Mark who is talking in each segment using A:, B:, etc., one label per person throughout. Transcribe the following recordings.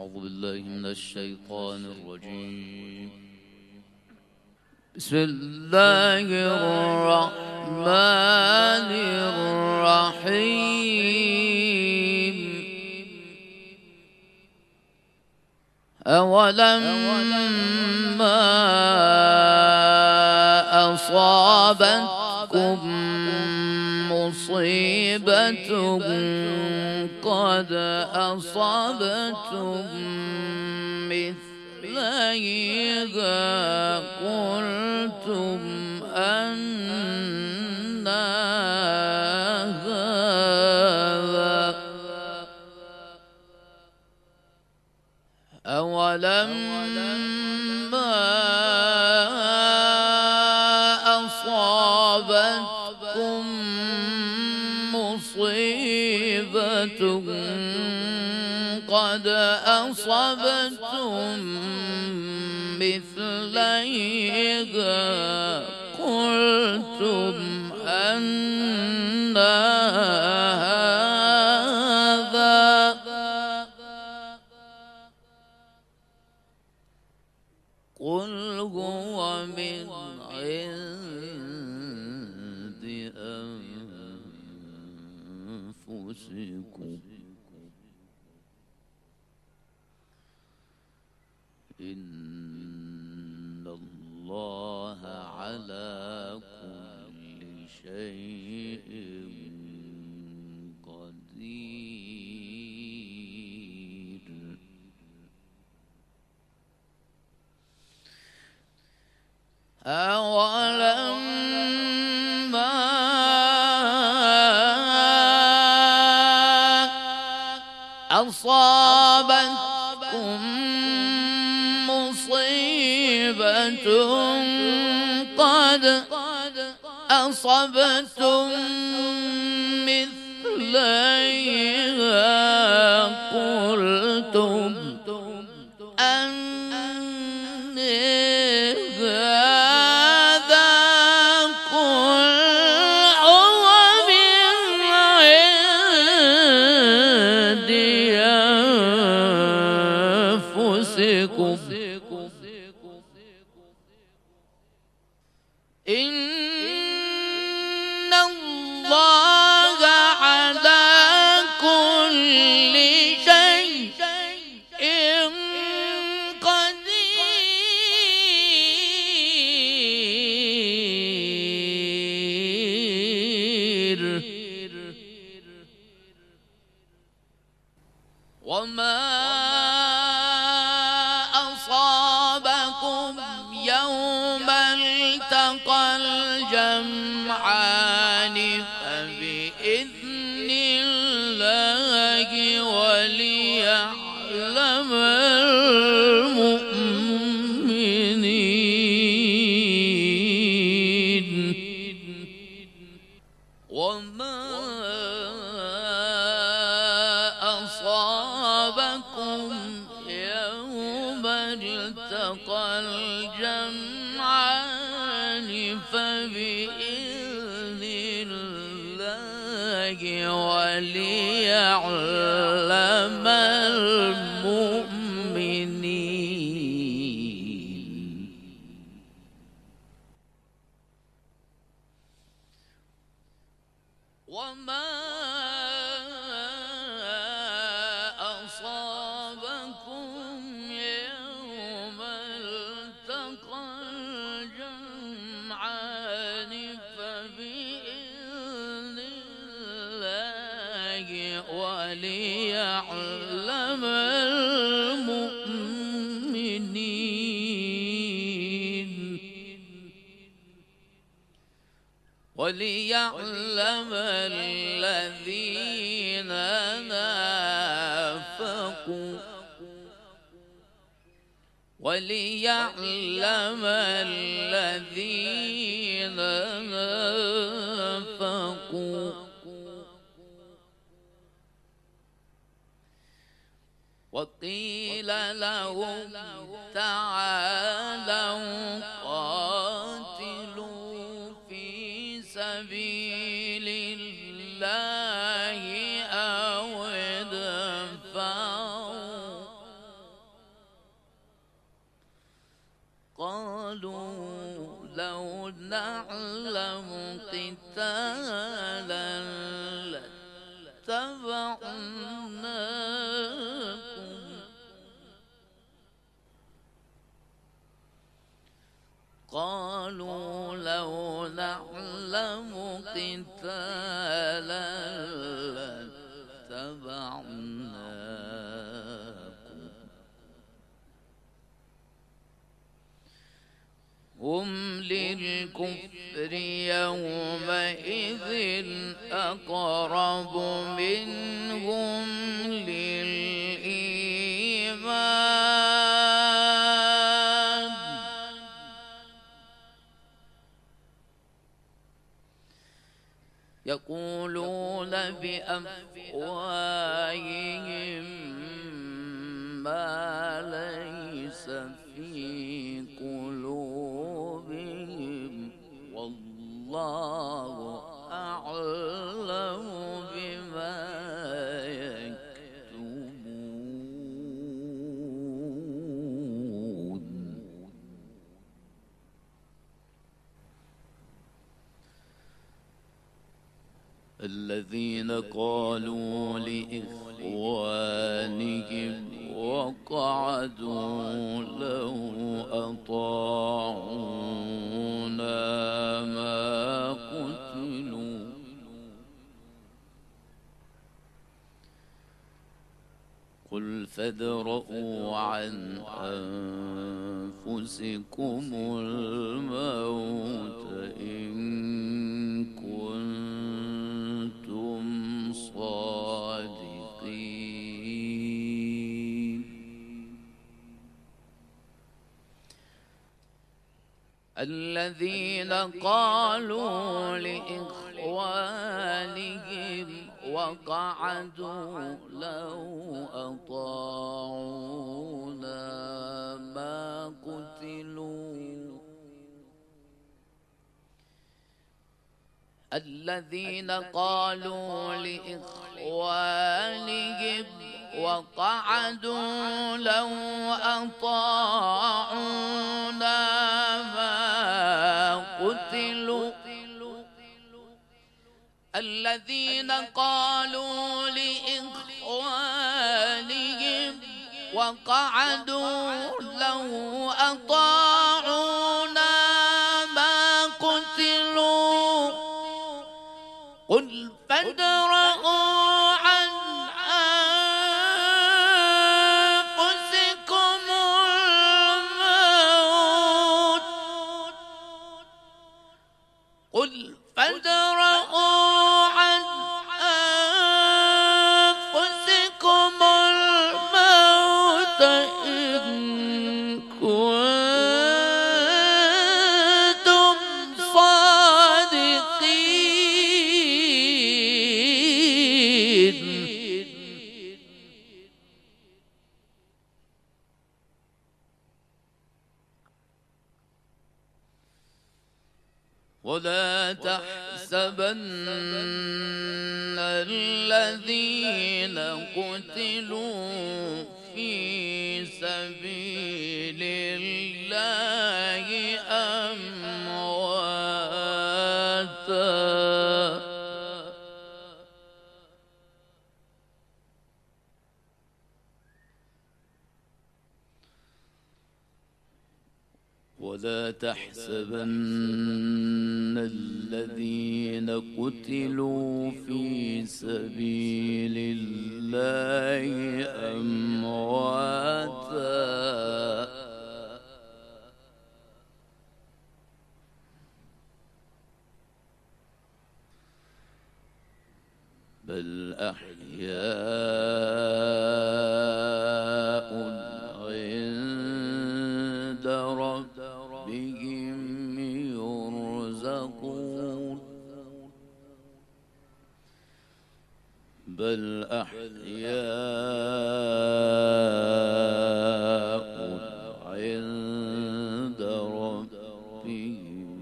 A: أعوذ بالله من الشيطان الرجيم. بسم الله الرحمن الرحيم. أولما أصابتكم مصيبة قد أصبتم مثليها قلتم أنى هذا أولما أصابتكم مصيبة قد أصبتم مثليها قلتم أنى هذا قل هو من عند أنفسكم إن الله على كل شيء قدير. أولما أصابتكم مصيبة قد أصبتم مثليها قلتم إن الله على كل شيء قدير. وما أصابكم يوم التقى الجمعان فبإذن الله وليعلم المؤمنين. وما أصابكم يوم التقى الجمعان فبإذن الله وليعلم المؤمنين. وما أصابكم يوم التقى الجمعان فبإذن الله وليعلم المؤمنين. وليعلم الذين نافقوا وليعلم الذين نافقوا وقيل لهم تعالوا قاتلوا في سبيل الله أو ادفعوا لاتبعناكم هم للكفر يومئذ أقرب منهم للإيمان يقولون بأفواههم ما ليس في قلوبهم والله أعلم بما يكتمون الذين قالوا لإخوانهم وقعدوا لو أطاعونا ما قتلوا قل فادرءوا عن أنفسكم الموت إن كنتم صادقين الذين قالوا لإخوانهم وقعدوا لو أطاعونا ما قتلوا الذين قالوا لإخوانهم وقعدوا لو أطاعونا ما قتلوا الذين قالوا لإخوانهم وقعدوا لو أطاعونا ما قتلوا قل فادرءوا عن أنفسكم الموت قل فادرءوا عن أنفسكم الموت إن كنتم صادقين ولا تحسبن الذين قتلوا في سبيل الله أمواتا ولا تحسبن الذين قتلوا في سبيل الله أمواتا بل أحياء عند ربهم يرزقون بل أحياء عند ربهم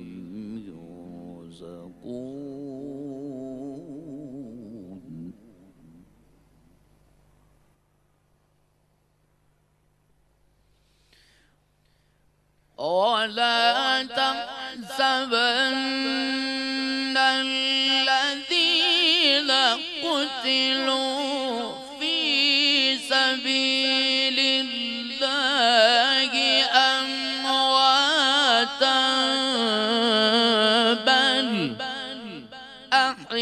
A: يرزقون ولا تحسبن الذين قتلوا في سبيل الله أمواتا بل أحياء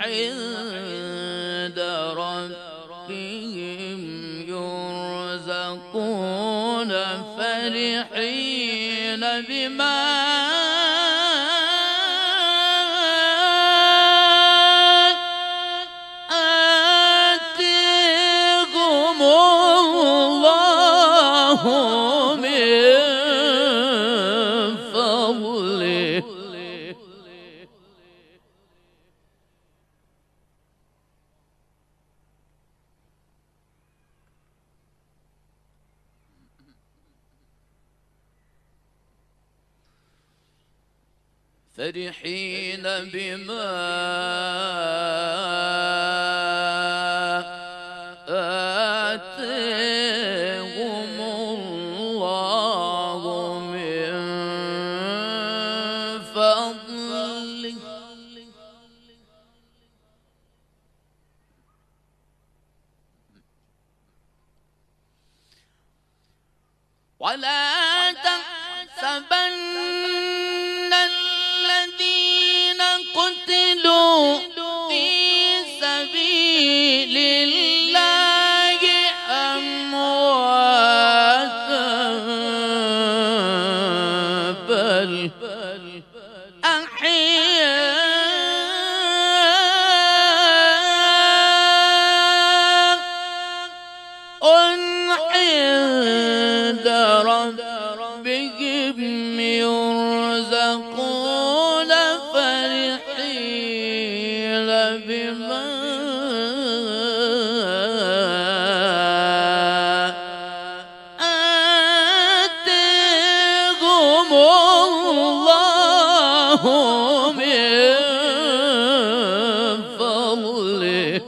A: عند ربهم يرزقون فرحين بما آتاهم الله من فضله فرحين بما آتاهم الله من فضله ولا تحسبن الذين قتلوا في سبيل الله أمواتا بل أحياء عند ربهم يرزقون فرحين بما آتاهم الله من فضله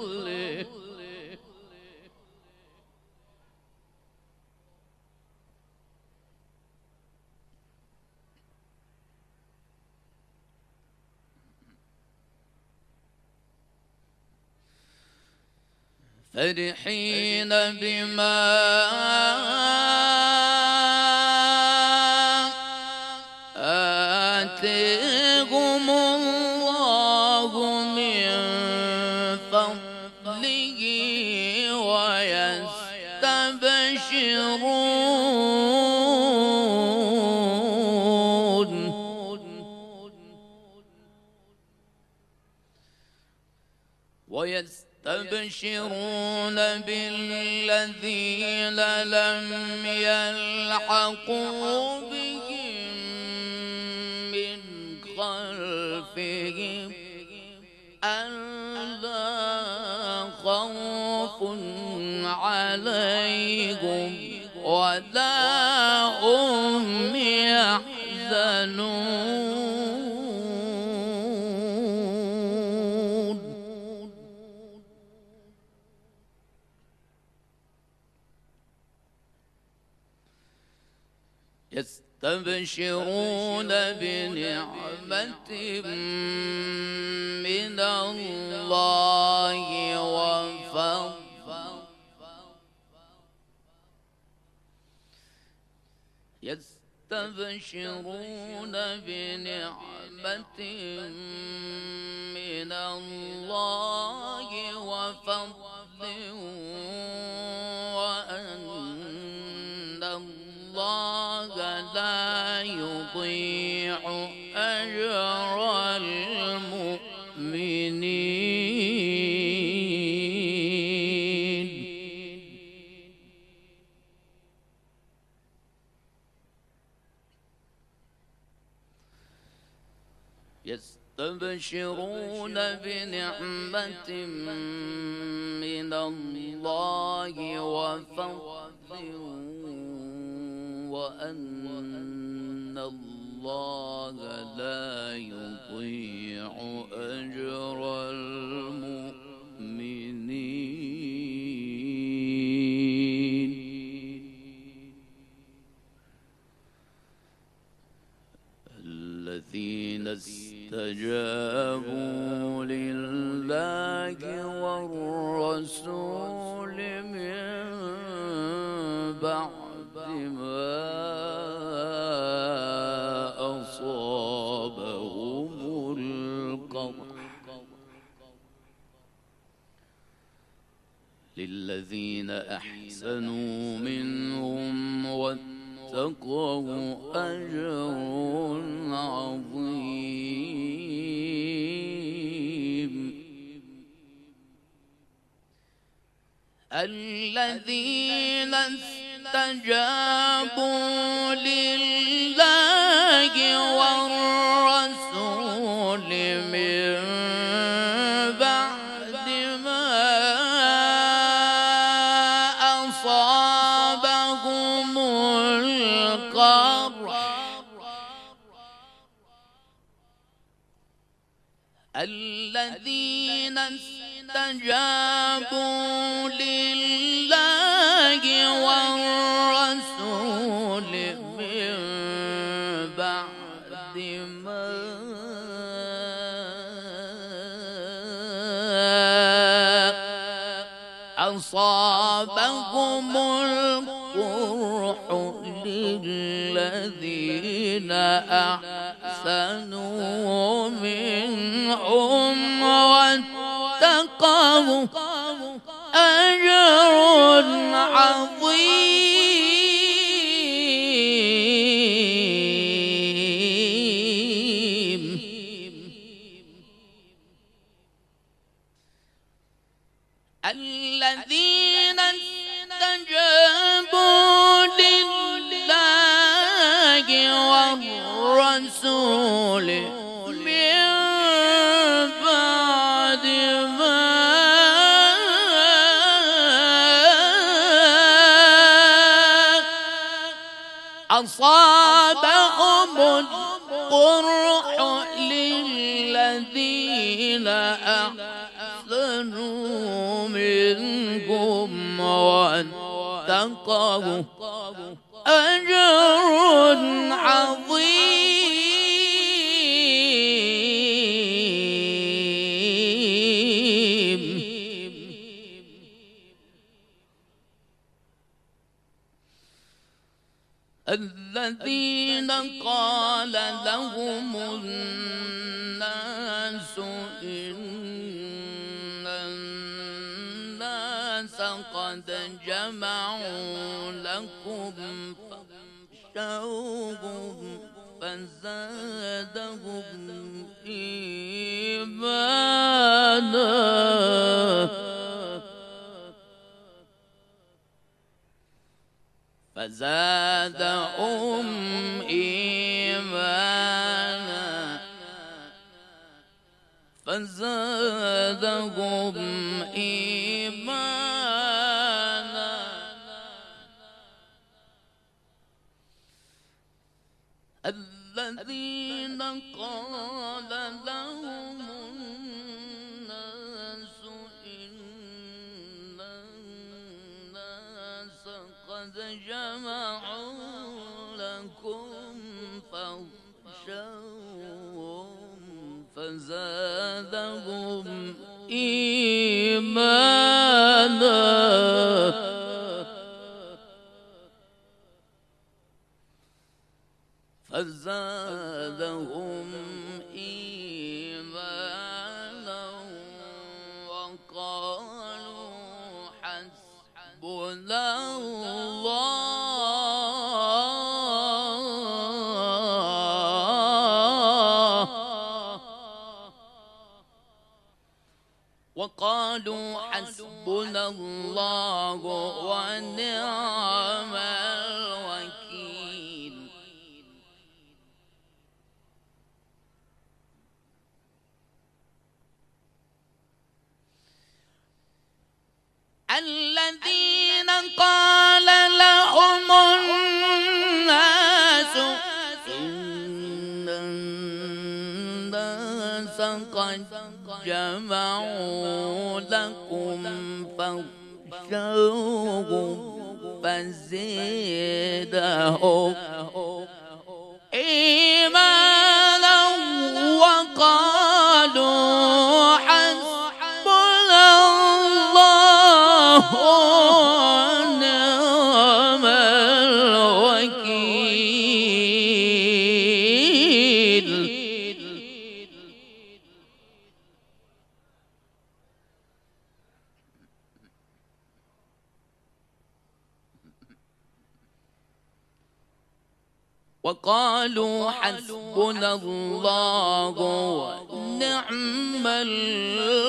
A: فرحين بما آتاهم الله من فضله ويستبشرون بالذين لم يلحقوا بهم من خلفهم ألا خوف عليهم ولا هم يحزنون يستبشرون بنعمة من الله وفضل يستبشرون بنعمة من الله وفضل وأن الله لا يضيع أجر المؤمنين يستبشرون بنعمة من الله وفضل وأن الله لا يضيع أجر المؤمنين الذين استجابوا لله والرسول من بعد ما أصابهم القرح للذين أحسنوا منهم واتقوا أجر عظيم. الذين استجابوا لله والرسول من بعد ما أصابهم القرح، الذين استجابوا لله والرسول من بعد ما أصابهم القرح للذين أحسنوا منهم واتقوا أجر عظيم. الذين استجابوا لله والرسول من بعد ما أصابهم القرح للذين أحسنوا منهم واتقوا أجر عظيم. الذين قال لهم الناس إن الناس قد جمعوا لكم فاخشوهم فزادهم إيمانا فزادهم إيمانا فزادهم إيمانا الذين قال لهم الناس إن الناس قد جمعوا لكم فاخشوهم فزادهم إيمانا فزادهم إيمانا وقالوا حسبنا الله وقالوا حسبنا الله ونعم الوكيل. الذين قال لهم الناس إن الناس قد جمعوا لكم فاخشوهم فزادهم إيمانا وقالوا حسبنا الله ونعم الوكيل. وقالوا حسبنا الله ونعم الوكيل.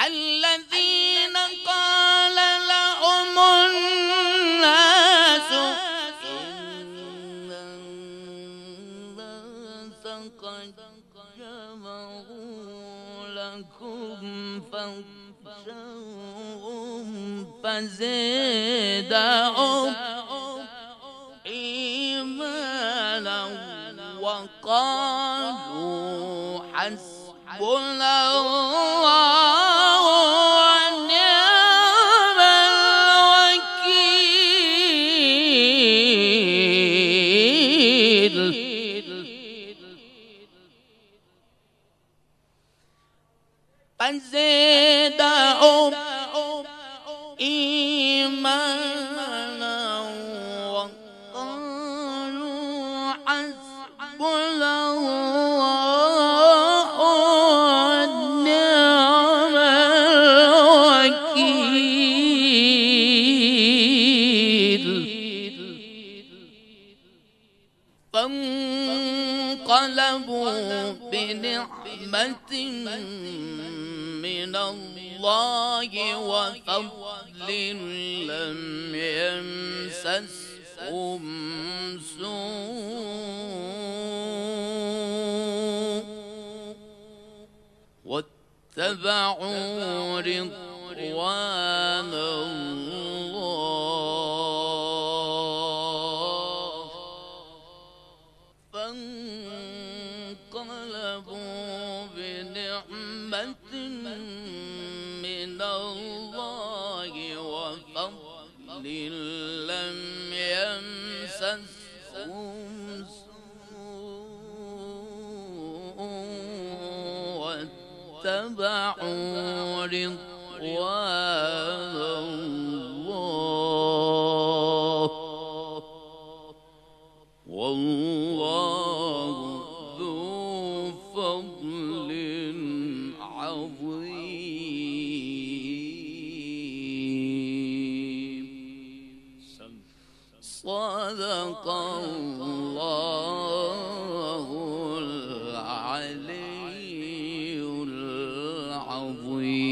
A: الذين قال لهم الناس إن الناس قد جمعوا لكم فاخشوهم فزادهم إيمانا وقالوا حسبنا الله ونعم الوكيل. فزادهم إيمانا وقالوا حسبنا الله ونعم الوكيل. فانقلبوا بنعمة من الله وفضل لم يمسسهم سوء واتبعوا رضوان الله. فانقلبوا بنعمة من الله وفضل لم يمسسهم سوء واتبعوا رضوان الله والله ذو فضل عظيم. صدق الله العلي العظيم.